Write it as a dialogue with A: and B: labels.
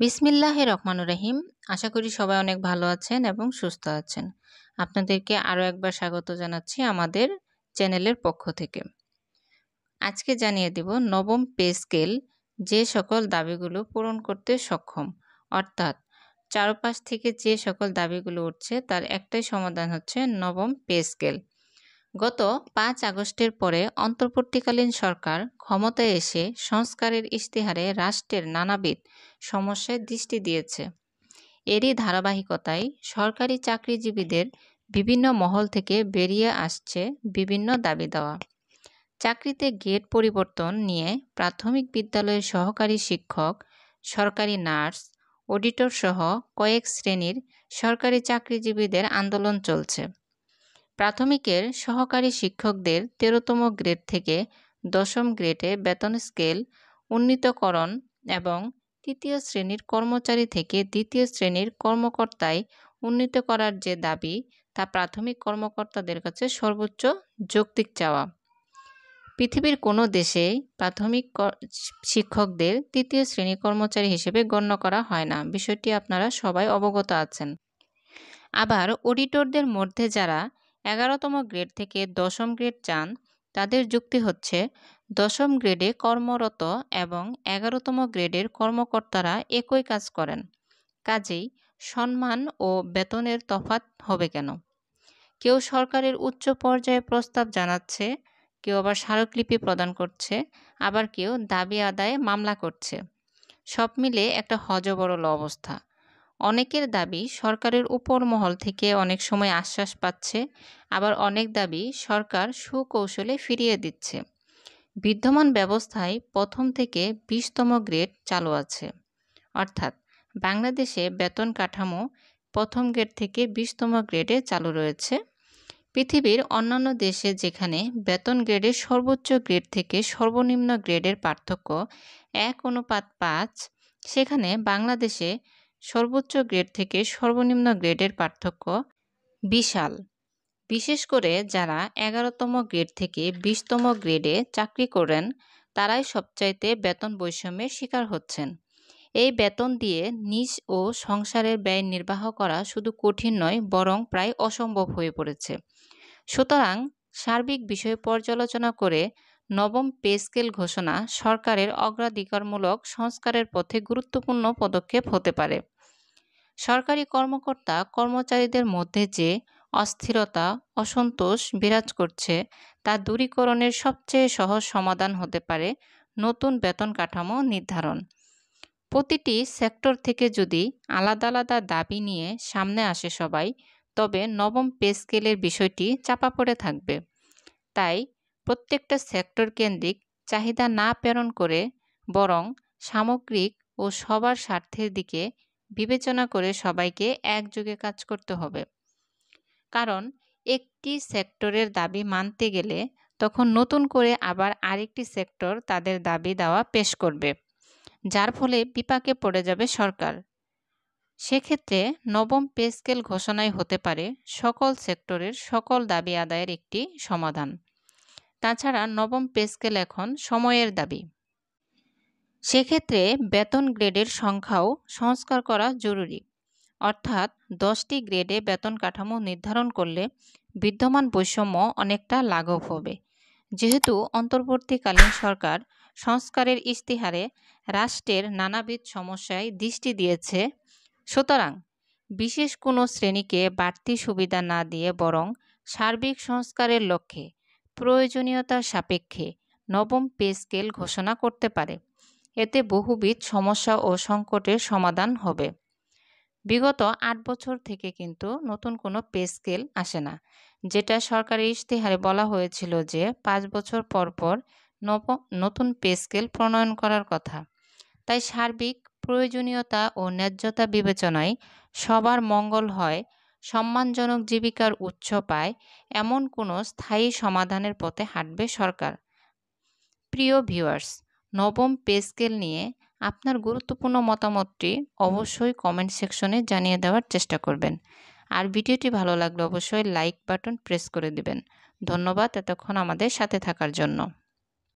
A: বিসমিল্লাহির রহমানির রহিম। আশা করি সবাই অনেক ভালো আছেন এবং সুস্থ আছেন। আপনাদেরকে আরও একবার স্বাগত জানাচ্ছি আমাদের চ্যানেলের পক্ষ থেকে। আজকে জানিয়ে দেব নবম পে স্কেল যে সকল দাবিগুলো পূরণ করতে সক্ষম, অর্থাৎ চারপাশ থেকে যে সকল দাবিগুলো উঠছে তার একটাই সমাধান হচ্ছে নবম পে স্কেল। গত 5 আগস্টের পরে অন্তর্বর্তীকালীন সরকার ক্ষমতায় এসে সংস্কারের ইশতেহারে রাষ্ট্রের নানাবিধ সমস্যায় দৃষ্টি দিয়েছে। এরই ধারাবাহিকতায় সরকারি চাকরিজীবীদের বিভিন্ন মহল থেকে বেরিয়ে আসছে বিভিন্ন দাবি দেওয়া। চাকরিতে গ্রেড পরিবর্তন নিয়ে প্রাথমিক বিদ্যালয়ের সহকারী শিক্ষক, সরকারি নার্স, অডিটর সহ কয়েক শ্রেণীর সরকারি চাকরিজীবীদের আন্দোলন চলছে। প্রাথমিকের সহকারী শিক্ষকদের 13তম গ্রেড থেকে 10ম গ্রেডে বেতন স্কেল উন্নীতকরণ এবং তৃতীয় শ্রেণীর কর্মচারী থেকে দ্বিতীয় শ্রেণীর কর্মকর্তায় উন্নীত করার যে দাবি তা প্রাথমিক কর্মকর্তাদের কাছে সর্বোচ্চ যৌক্তিক চাওয়া। পৃথিবীর কোনো দেশেই প্রাথমিক শিক্ষকদের তৃতীয় শ্রেণী কর্মচারী হিসেবে গণ্য করা হয় না, বিষয়টি আপনারা সবাই অবগত আছেন। আবার অডিটরদের মধ্যে যারা 11তম গ্রেড থেকে 10ম গ্রেড চান তাদের যুক্তি হচ্ছে 10ম গ্রেডে কর্মরত এবং 11তম গ্রেডের কর্মকর্তারা একই কাজ করেন, কাজেই সম্মান ও বেতনের তফাৎ হবে কেন? কেউ সরকারের উচ্চ পর্যায়ে প্রস্তাব জানাচ্ছে, কেউ আবার স্মারকলিপি প্রদান করছে, আবার কেউ দাবি আদায়ে মামলা করছে। সব মিলে একটা হযবরল অবস্থা। অনেকের দাবি সরকারের উপর মহল থেকে অনেক সময় আশ্বাস পাচ্ছে, আবার অনেক দাবি সরকার সুকৌশলে ফিরিয়ে দিচ্ছে। বিদ্যমান ব্যবস্থায় প্রথম থেকে 20তম গ্রেড চালু আছে, অর্থাৎ বাংলাদেশে বেতন কাঠামো প্রথম গ্রেড থেকে 20তম গ্রেডে চালু রয়েছে। পৃথিবীর অন্যান্য দেশে যেখানে বেতন গ্রেডের সর্বোচ্চ গ্রেড থেকে সর্বনিম্ন গ্রেডের পার্থক্য 1:5, সেখানে বাংলাদেশে সর্বোচ্চ গ্রেড থেকে সর্বনিম্ন গ্রেডের পার্থক্য বিশাল। বিশেষ করে যারা 11তম গ্রেড থেকে 20তম গ্রেডে চাকরি করেন তারাই সবচাইতে বেতন বৈষম্যের শিকার হচ্ছেন। এই বেতন দিয়ে নিজ ও সংসারের ব্যয় নির্বাহ করা শুধু কঠিন নয়, বরং প্রায় অসম্ভব হয়ে পড়েছে। সুতরাং সার্বিক বিষয় পর্যালোচনা করে নবম পে স্কেল ঘোষণা সরকারের অগ্রাধিকারমূলক সংস্কারের পথে গুরুত্বপূর্ণ পদক্ষেপ হতে পারে। সরকারি কর্মকর্তা কর্মচারীদের মধ্যে যে অস্থিরতা, অসন্তোষ বিরাজ করছে তা দূরীকরণের সবচেয়ে সহজ সমাধান হতে পারে নতুন বেতন কাঠামো নির্ধারণ। প্রতিটি সেক্টর থেকে যদি আলাদা আলাদা দাবি নিয়ে সামনে আসে সবাই, তবে নবম পে স্কেলের বিষয়টি চাপা পড়ে থাকবে। তাই প্রত্যেকটা সেক্টর কেন্দ্রিক চাহিদা না প্রেরণ করে বরং সামগ্রিক ও সবার স্বার্থের দিকে বিবেচনা করে সবাইকে একযোগে কাজ করতে হবে। কারণ একটি সেক্টরের দাবি মানতে গেলে তখন নতুন করে আবার আরেকটি সেক্টর তাদের দাবি দাওয়া পেশ করবে, যার ফলে বিপাকে পড়ে যাবে সরকার। সেক্ষেত্রে নবম পে স্কেল ঘোষণায় হতে পারে সকল সেক্টরের সকল দাবি আদায়ের একটি সমাধান। তাছাড়া নবম পে স্কেল এখন সময়ের দাবি। সেক্ষেত্রে বেতন গ্রেডের সংখ্যাও সংস্কার করা জরুরি, অর্থাৎ 10টি গ্রেডে বেতন কাঠামো নির্ধারণ করলে বিদ্যমান বৈষম্য অনেকটা লাঘব হবে। যেহেতু অন্তর্বর্তীকালীন সরকার সংস্কারের ইশতেহারে রাষ্ট্রের নানাবিধ সমস্যায় দৃষ্টি দিয়েছে, সুতরাং বিশেষ কোনো শ্রেণীকে বাড়তি সুবিধা না দিয়ে বরং সার্বিক সংস্কারের লক্ষ্যে প্রয়োজনীয়তার সাপেক্ষে নবম পে স্কেল ঘোষণা করতে পারে। এতে বহুবিধ সমস্যা ও সংকটের সমাধান হবে। বিগত 8 বছর থেকে কিন্তু নতুন কোনো পে স্কেল আসে না, যেটা সরকারি ইশতেহারে বলা হয়েছিল যে 5 বছর পর পর নতুন পে স্কেল প্রণয়ন করার কথা। তাই সার্বিক প্রয়োজনীয়তা ও ন্যায্যতা বিবেচনায় সবার মঙ্গল হয়, সম্মানজনক জীবিকার উৎস পায়, এমন কোনো স্থায়ী সমাধানের পথে হাঁটবে সরকার। প্রিয় ভিউয়ার্স, নবম পে স্কেল নিয়ে আপনার গুরুত্বপূর্ণ মতামতটি অবশ্যই কমেন্ট সেকশনে জানিয়ে দেওয়ার চেষ্টা করবেন। আর ভিডিওটি ভালো লাগলে অবশ্যই লাইক বাটন প্রেস করে দিবেন। ধন্যবাদ এতক্ষণ আমাদের সাথে থাকার জন্য।